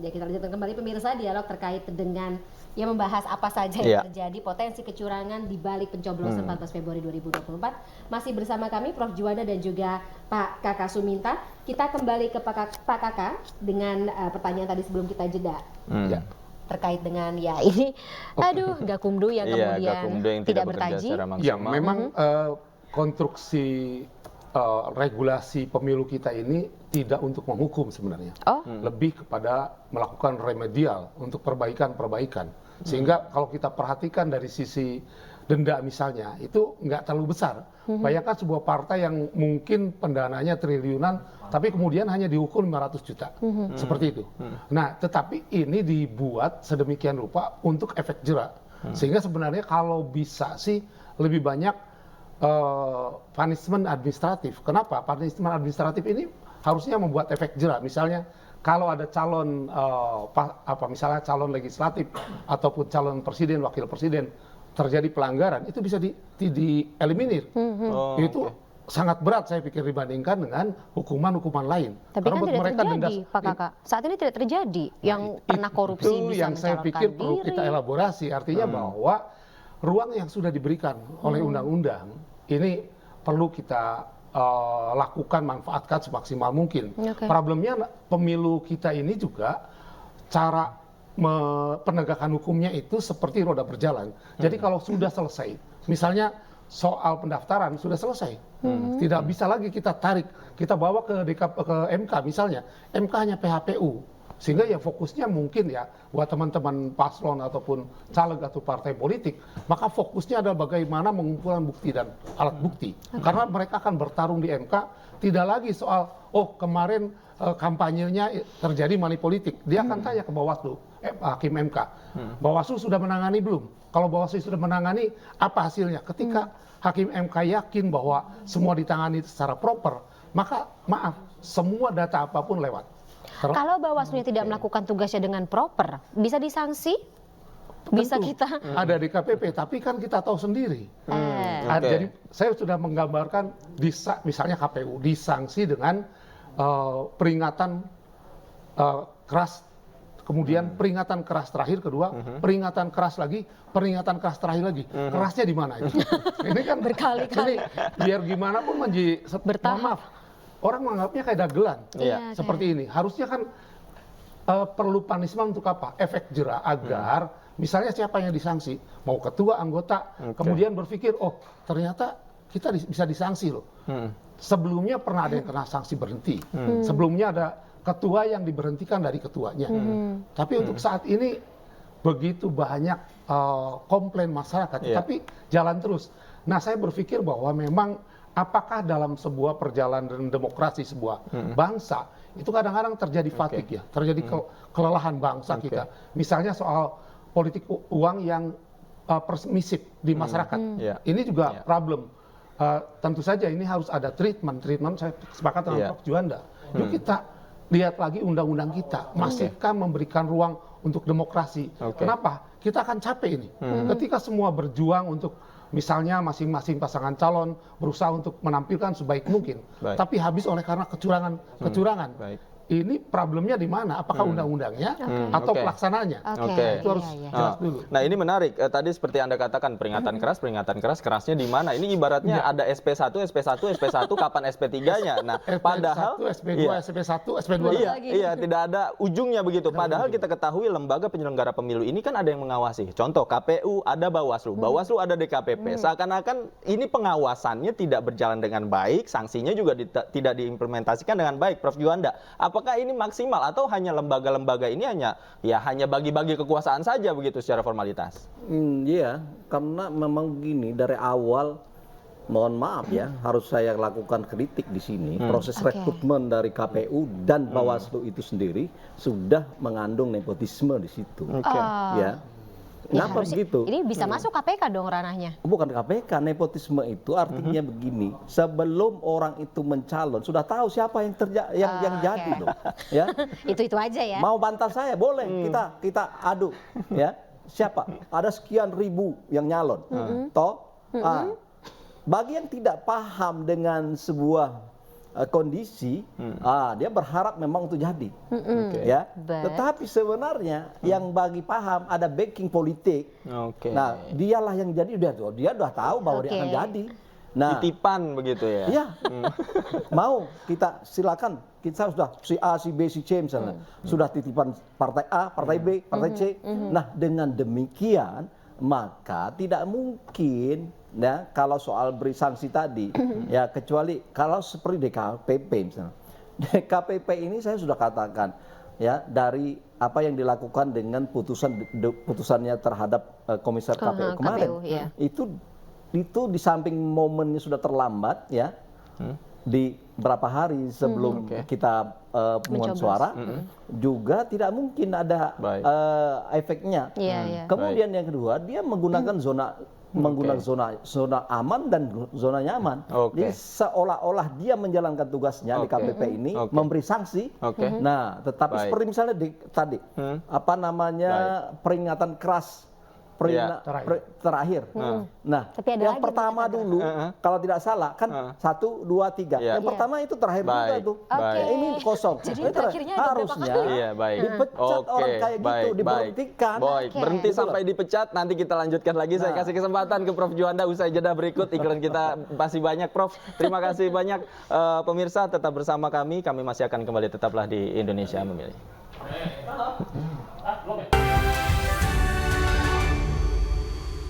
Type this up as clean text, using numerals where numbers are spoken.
Ya, kita lanjutkan kembali pemirsa dialog terkait dengan yang membahas apa saja yang terjadi potensi kecurangan di balik pencoblosan 14 Februari 2024. Masih bersama kami Prof. Juwanda dan juga Pak Kakak Suminta. Kita kembali ke Pak Kakak dengan pertanyaan tadi sebelum kita jeda. Terkait dengan ya ini Gakumdu yang kemudian tidak bertaji. Ya, memang konstruksi regulasi pemilu kita ini tidak untuk menghukum sebenarnya, lebih kepada melakukan remedial untuk perbaikan-perbaikan. Sehingga kalau kita perhatikan dari sisi denda misalnya, itu nggak terlalu besar. Bayangkan sebuah partai yang mungkin pendananya triliunan, tapi kemudian hanya dihukum 500 juta, seperti itu. Nah, tetapi ini dibuat sedemikian rupa untuk efek jera. Sehingga sebenarnya kalau bisa sih lebih banyak punishment administratif. Kenapa? Punishment administratif ini harusnya membuat efek jera. Misalnya kalau ada calon misalnya calon legislatif ataupun calon presiden, wakil presiden terjadi pelanggaran, itu bisa dieliminir. Itu sangat berat saya pikir dibandingkan dengan hukuman-hukuman lain. Tapi karena kan tidak terjadi, Pak Kakak. Saat ini tidak terjadi yang pernah korupsi itu bisa yang saya pikir perlu kita elaborasi. Artinya bahwa ruang yang sudah diberikan oleh undang-undang ini perlu kita lakukan, manfaatkan semaksimal mungkin. Problemnya pemilu kita ini juga cara penegakan hukumnya itu seperti roda berjalan. Jadi kalau sudah selesai, misalnya soal pendaftaran sudah selesai, tidak bisa lagi kita tarik, kita bawa ke MK misalnya, MK hanya PHPU, sehingga ya fokusnya mungkin ya buat teman-teman paslon ataupun caleg atau partai politik, maka fokusnya adalah bagaimana mengumpulkan bukti dan alat bukti. Karena mereka akan bertarung di MK, tidak lagi soal kemarin kampanyenya terjadi money politik. Dia akan tanya ke Bawaslu, Hakim MK, Bawaslu sudah menangani belum? Kalau Bawaslu sudah menangani, apa hasilnya? Ketika Hakim MK yakin bahwa semua ditangani secara proper, maka maaf, semua data apapun lewat. Kalau Bawaslu tidak melakukan tugasnya dengan proper, bisa disanksi? Bisa kita ada di KPP, tapi kan kita tahu sendiri. Jadi saya sudah menggambarkan misalnya KPU disanksi dengan peringatan keras, kemudian peringatan keras terakhir kedua, peringatan keras lagi, peringatan keras terakhir lagi. Kerasnya di mana itu? Ini kan berkali-kali. Biar gimana pun bertahap. Orang menganggapnya kayak dagelan, seperti ini. Harusnya kan perlu punishment untuk apa? Efek jera agar misalnya siapa yang disanksi, mau ketua, anggota, kemudian berpikir, ternyata kita bisa disanksi loh. Sebelumnya pernah ada yang kena sanksi berhenti, sebelumnya ada ketua yang diberhentikan dari ketuanya. Tapi untuk saat ini begitu banyak komplain masyarakat, tapi jalan terus. Nah, saya berpikir bahwa memang apakah dalam sebuah perjalanan demokrasi sebuah bangsa itu kadang-kadang terjadi fatigue ya, terjadi kelelahan bangsa kita. Misalnya soal politik uang yang permisif di masyarakat. Ini juga problem. Tentu saja ini harus ada treatment. Saya sepakat dengan Prof. Juwanda. Yuk kita lihat lagi undang-undang kita, masihkah memberikan ruang untuk demokrasi? Kenapa? Kita akan capek ini. Ketika semua berjuang untuk misalnya masing-masing pasangan calon berusaha untuk menampilkan sebaik mungkin, tapi habis oleh karena kecurangan. Ini problemnya di mana? Apakah undang-undangnya atau pelaksananya? Itu harus jelas dulu. Nah, ini menarik. Tadi seperti Anda katakan peringatan keras, kerasnya di mana? Ini ibaratnya ada SP1, kapan SP3-nya? Nah, padahal SP1, SP2, SP1, SP2 iya, tidak ada ujungnya begitu. Padahal kita ketahui lembaga penyelenggara pemilu ini kan ada yang mengawasi. Contoh KPU, ada Bawaslu, Bawaslu ada DKPP. Seakan-akan ini pengawasannya tidak berjalan dengan baik, sanksinya juga tidak diimplementasikan dengan baik. Prof. Juwanda, apakah ini maksimal atau hanya lembaga-lembaga ini hanya bagi-bagi kekuasaan saja begitu secara formalitas? Iya, karena memang begini dari awal, mohon maaf ya, harus saya lakukan kritik di sini. Proses rekrutmen dari KPU dan Bawaslu itu sendiri sudah mengandung nepotisme di situ. Ya. Kenapa begitu? Ini bisa masuk KPK dong ranahnya. Bukan KPK, nepotisme itu artinya begini. Sebelum orang itu mencalon sudah tahu siapa yang jadi loh. Ya. Itu aja ya. Mau bantal saya boleh, kita adu ya. Siapa? Ada sekian ribu yang nyalon. Bagi yang tidak paham dengan sebuah kondisi, dia berharap memang untuk jadi, ya. Tetapi sebenarnya yang bagi paham ada backing politik. Nah, dialah yang jadi dia udah tahu bahwa dia akan jadi. Nah, titipan begitu ya. Iya. Mau kita silakan, kita sudah si A, si B, si C misalnya, sudah titipan partai A, partai B, partai C. Nah, dengan demikian maka tidak mungkin ya kalau soal beri sanksi tadi ya, kecuali kalau seperti DKPP misalnya. DKPP ini saya sudah katakan ya, dari apa yang dilakukan dengan putusannya terhadap komisar KPU kemarin, itu di samping momennya sudah terlambat ya, di berapa hari sebelum kita pemungutan suara, juga tidak mungkin ada efeknya. Kemudian yang kedua, dia menggunakan zona aman dan zona nyaman. Jadi seolah-olah dia menjalankan tugasnya di KPP ini memberi sanksi. Nah, tetapi seperti misalnya tadi apa namanya peringatan keras terakhir. Nah, yang pertama dulu kalau tidak salah kan 1, 2, 3. Yang pertama itu terakhir juga tuh. Ini kosong. Jadi terakhirnya harusnya dipecat orang kayak gitu, diberhentikan. Berhenti sampai dipecat. Nanti kita lanjutkan lagi. Saya kasih kesempatan ke Prof Juanda usai jeda berikut. Iklan kita masih banyak, Prof. Terima kasih banyak pemirsa, tetap bersama kami. Kami masih akan kembali, tetaplah di Indonesia Memilih.